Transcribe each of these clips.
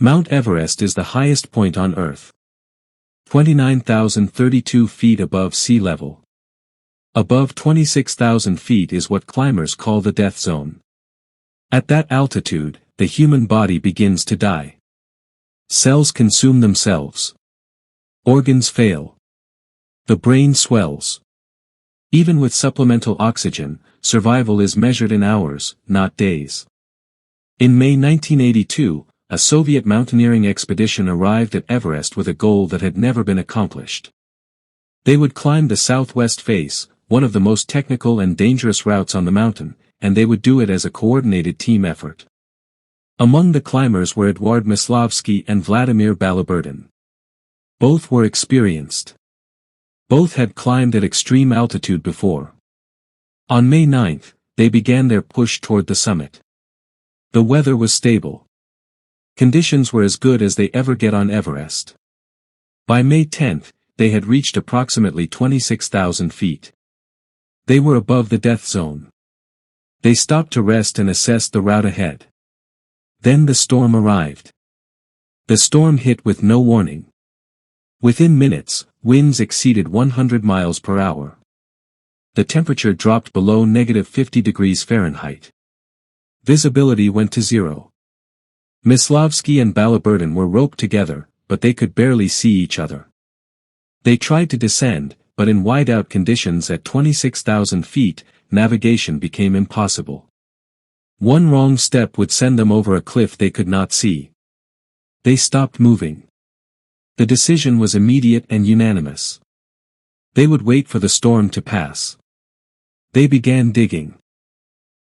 Mount Everest is the highest point on Earth. 29,032 feet above sea level. Above 26,000 feet is what climbers call the death zone. At that altitude, the human body begins to die. Cells consume themselves. Organs fail. The brain swells. Even with supplemental oxygen, survival is measured in hours, not days. In May 1982, a Soviet mountaineering expedition arrived at Everest with a goal that had never been accomplished. They would climb the southwest face, one of the most technical and dangerous routes on the mountain, and they would do it as a coordinated team effort. Among the climbers were Eduard Myslovsky and Vladimir Balyberdin. Both were experienced. Both had climbed at extreme altitude before. On May 9, they began their push toward the summit. The weather was stable. Conditions were as good as they ever get on Everest. By May 10, they had reached approximately 26,000 feet. They were above the death zone. They stopped to rest and assess the route ahead. Then the storm arrived. The storm hit with no warning. Within minutes, winds exceeded 100 miles per hour. The temperature dropped below -50 degrees Fahrenheit. Visibility went to zero. Myslovsky and Balyberdin were roped together, but they could barely see each other. They tried to descend, but in whiteout conditions at 26,000 feet, navigation became impossible. One wrong step would send them over a cliff they could not see. They stopped moving. The decision was immediate and unanimous. They would wait for the storm to pass. They began digging.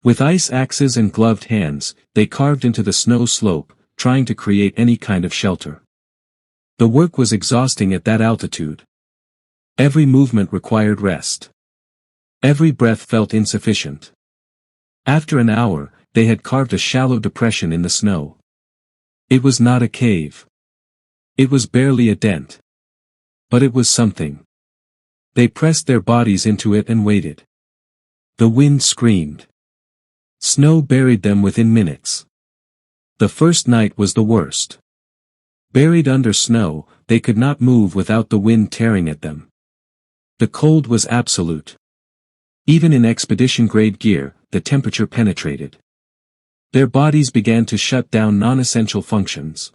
With ice axes and gloved hands, they carved into the snow slope, trying to create any kind of shelter. The work was exhausting at that altitude. Every movement required rest. Every breath felt insufficient. After an hour, they had carved a shallow depression in the snow. It was not a cave. It was barely a dent. But it was something. They pressed their bodies into it and waited. The wind screamed. Snow buried them within minutes. The first night was the worst. Buried under snow, they could not move without the wind tearing at them. The cold was absolute. Even in expedition-grade gear, the temperature penetrated. Their bodies began to shut down non-essential functions.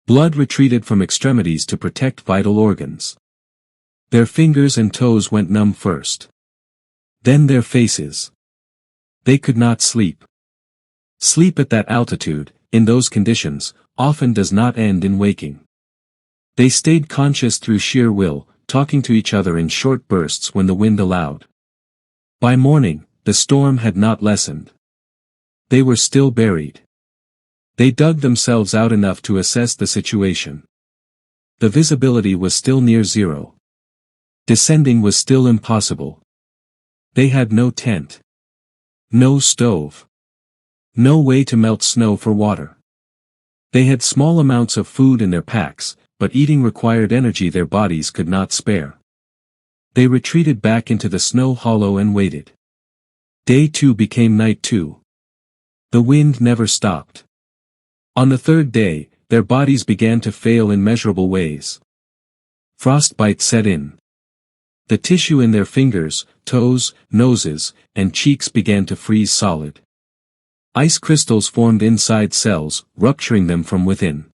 Blood retreated from extremities to protect vital organs. Their fingers and toes went numb first. Then their faces. They could not sleep. Sleep at that altitude, in those conditions, often does not end in waking. They stayed conscious through sheer will, talking to each other in short bursts when the wind allowed. By morning, the storm had not lessened. They were still buried. They dug themselves out enough to assess the situation. The visibility was still near zero. Descending was still impossible. They had no tent. No stove. No way to melt snow for water. They had small amounts of food in their packs, but eating required energy their bodies could not spare. They retreated back into the snow hollow and waited. Day 2 became night 2. The wind never stopped. On the third day, their bodies began to fail in measurable ways. Frostbite set in. The tissue in their fingers, toes, noses, and cheeks began to freeze solid. Ice crystals formed inside cells, rupturing them from within.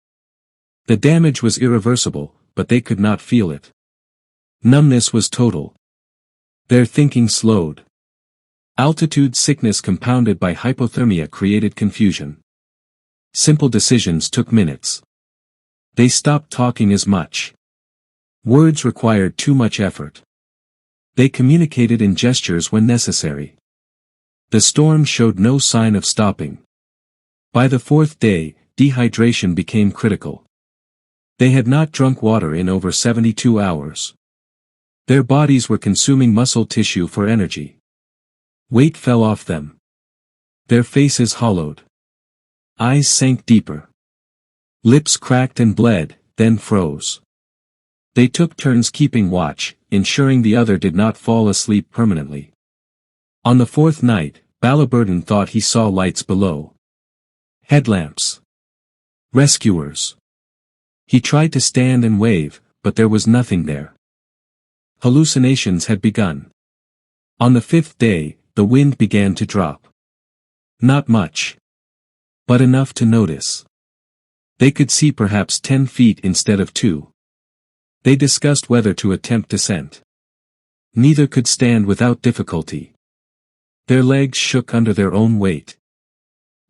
The damage was irreversible, but they could not feel it. Numbness was total. Their thinking slowed. Altitude sickness compounded by hypothermia created confusion. Simple decisions took minutes. They stopped talking as much. Words required too much effort. They communicated in gestures when necessary. The storm showed no sign of stopping. By the fourth day, dehydration became critical. They had not drunk water in over 72 hours. Their bodies were consuming muscle tissue for energy. Weight fell off them. Their faces hollowed. Eyes sank deeper. Lips cracked and bled, then froze. They took turns keeping watch, ensuring the other did not fall asleep permanently. On the fourth night, Balyberdin thought he saw lights below. Headlamps. Rescuers. He tried to stand and wave, but there was nothing there. Hallucinations had begun. On the 5th day, the wind began to drop. Not much. But enough to notice. They could see perhaps 10 feet instead of 2. They discussed whether to attempt descent. Neither could stand without difficulty. Their legs shook under their own weight.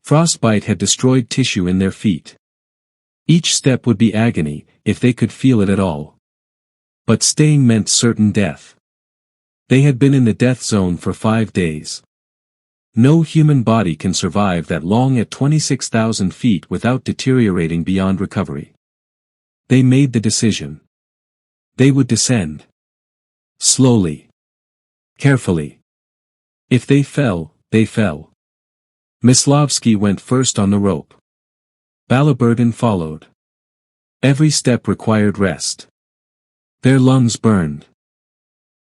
Frostbite had destroyed tissue in their feet. Each step would be agony, if they could feel it at all. But staying meant certain death. They had been in the death zone for 5 days. No human body can survive that long at 26,000 feet without deteriorating beyond recovery. They made the decision. They would descend. Slowly. Carefully. If they fell, they fell. Myslovsky went first on the rope. Balyberdin followed. Every step required rest. Their lungs burned.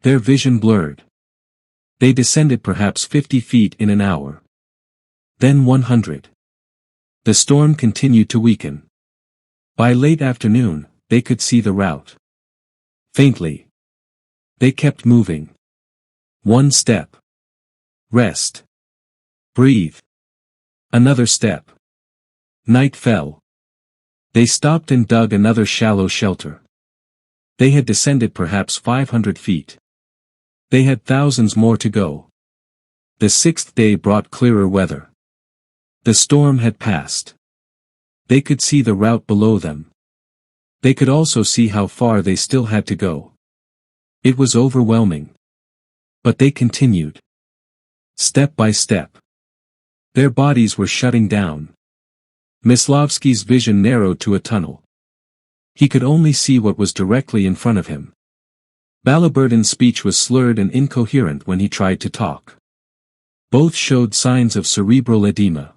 Their vision blurred. They descended perhaps 50 feet in an hour. Then 100. The storm continued to weaken. By late afternoon, they could see the route. Faintly. They kept moving. One step. Rest. Breathe. Another step. Night fell. They stopped and dug another shallow shelter. They had descended perhaps 500 feet. They had thousands more to go. The 6th day brought clearer weather. The storm had passed. They could see the route below them. They could also see how far they still had to go. It was overwhelming. But they continued. Step by step. Their bodies were shutting down. Myslovsky's vision narrowed to a tunnel. He could only see what was directly in front of him. Balyberdin's speech was slurred and incoherent when he tried to talk. Both showed signs of cerebral edema.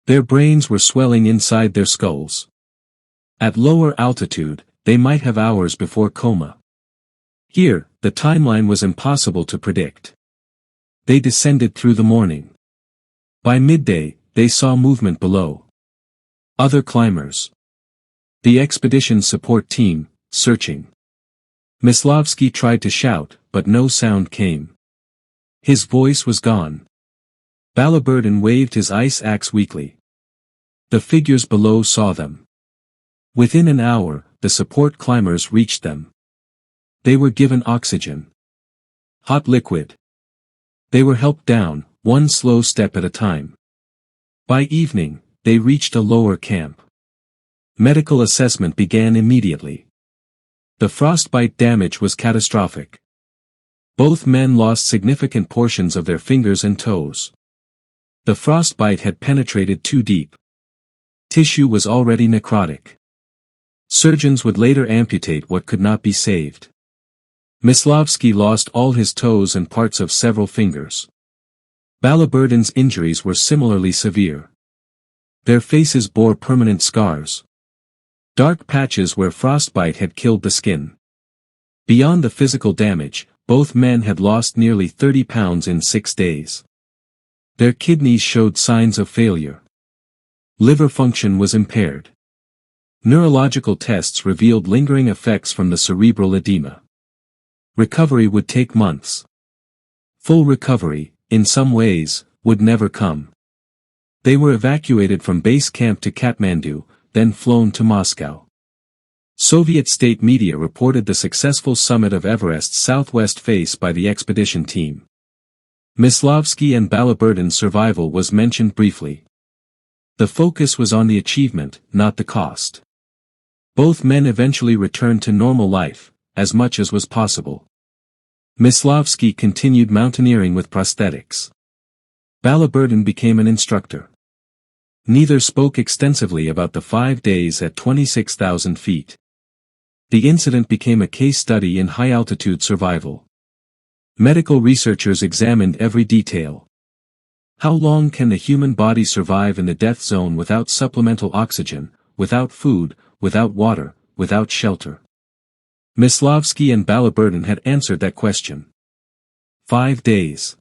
Their brains were swelling inside their skulls. At lower altitude, they might have hours before coma. Here, the timeline was impossible to predict. They descended through the morning. By midday, they saw movement below. Other climbers. The expedition support team, searching. Myslovsky tried to shout, but no sound came. His voice was gone. Balyberdin waved his ice axe weakly. The figures below saw them. Within an hour, the support climbers reached them. They were given oxygen. Hot liquid. They were helped down, one slow step at a time. By evening, they reached a lower camp. Medical assessment began immediately. The frostbite damage was catastrophic. Both men lost significant portions of their fingers and toes. The frostbite had penetrated too deep. Tissue was already necrotic. Surgeons would later amputate what could not be saved. Myslovsky lost all his toes and parts of several fingers. Balyberdin's injuries were similarly severe. Their faces bore permanent scars. Dark patches where frostbite had killed the skin. Beyond the physical damage, both men had lost nearly 30 pounds in 6 days. Their kidneys showed signs of failure. Liver function was impaired. Neurological tests revealed lingering effects from the cerebral edema. Recovery would take months. Full recovery, in some ways, would never come. They were evacuated from base camp to Kathmandu, then flown to Moscow. Soviet state media reported the successful summit of Everest's southwest face by the expedition team. Myslovsky and Balyberdin's survival was mentioned briefly. The focus was on the achievement, not the cost. Both men eventually returned to normal life, as much as was possible. Myslovsky continued mountaineering with prosthetics. Balyberdin became an instructor. Neither spoke extensively about the 5 days at 26,000 feet. The incident became a case study in high-altitude survival. Medical researchers examined every detail. How long can the human body survive in the death zone without supplemental oxygen, without food, without water, without shelter? Myslovsky and Balyberdin had answered that question. 5 days.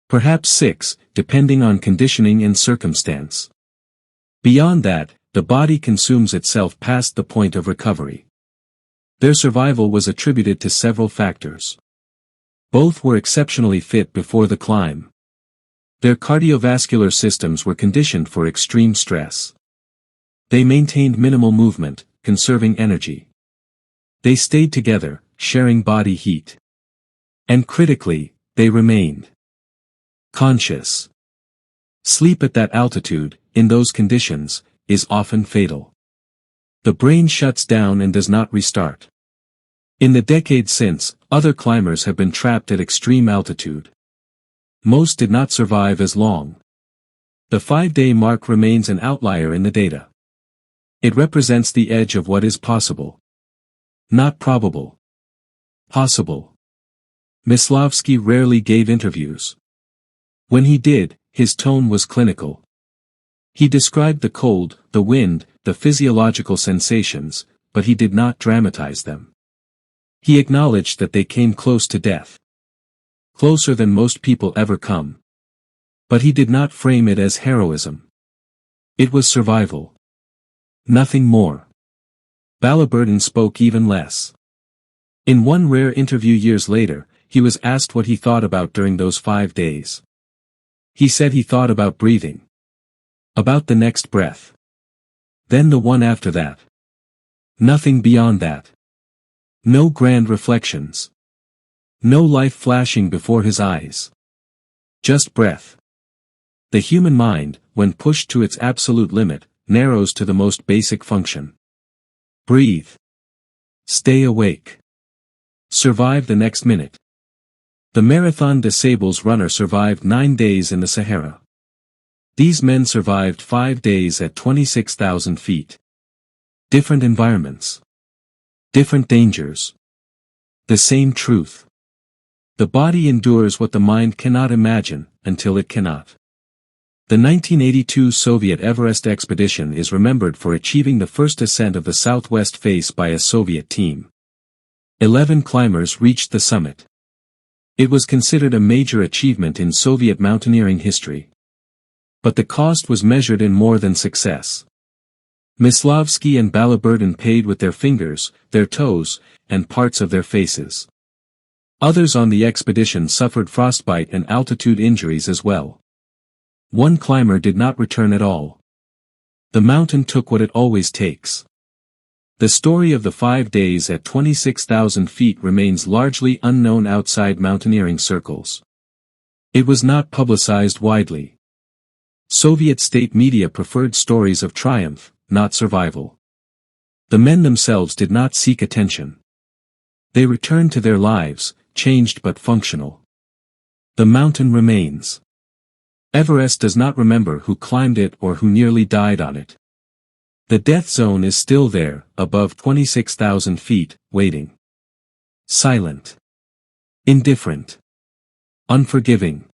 Perhaps 6, depending on conditioning and circumstance. Beyond that, the body consumes itself past the point of recovery. Their survival was attributed to several factors. Both were exceptionally fit before the climb. Their cardiovascular systems were conditioned for extreme stress. They maintained minimal movement, conserving energy. They stayed together, sharing body heat. And critically, they remained conscious. Sleep at that altitude, in those conditions, is often fatal. The brain shuts down and does not restart. In the decades since, other climbers have been trapped at extreme altitude. Most did not survive as long. The 5-day mark remains an outlier in the data. It represents the edge of what is possible. Not probable. Possible. Myslovsky rarely gave interviews. When he did, his tone was clinical. He described the cold, the wind, the physiological sensations, but he did not dramatize them. He acknowledged that they came close to death. Closer than most people ever come. But he did not frame it as heroism. It was survival. Nothing more. Balyberdin spoke even less. In one rare interview years later, he was asked what he thought about during those 5 days. He said he thought about breathing. About the next breath. Then the one after that. Nothing beyond that. No grand reflections. No life flashing before his eyes. Just breath. The human mind, when pushed to its absolute limit, narrows to the most basic function. Breathe. Stay awake. Survive the next minute. The Marathon des Sables runner survived 9 days in the Sahara. These men survived 5 days at 26,000 feet. Different environments. Different dangers. The same truth. The body endures what the mind cannot imagine, until it cannot. The 1982 Soviet Everest expedition is remembered for achieving the first ascent of the southwest face by a Soviet team. 11 climbers reached the summit. It was considered a major achievement in Soviet mountaineering history. But the cost was measured in more than success. Myslovsky and Balyberdin paid with their fingers, their toes, and parts of their faces. Others on the expedition suffered frostbite and altitude injuries as well. One climber did not return at all. The mountain took what it always takes. The story of the 5 days at 26,000 feet remains largely unknown outside mountaineering circles. It was not publicized widely. Soviet state media preferred stories of triumph, not survival. The men themselves did not seek attention. They returned to their lives, changed but functional. The mountain remains. Everest does not remember who climbed it or who nearly died on it. The death zone is still there, above 26,000 feet, waiting. Silent. Indifferent. Unforgiving.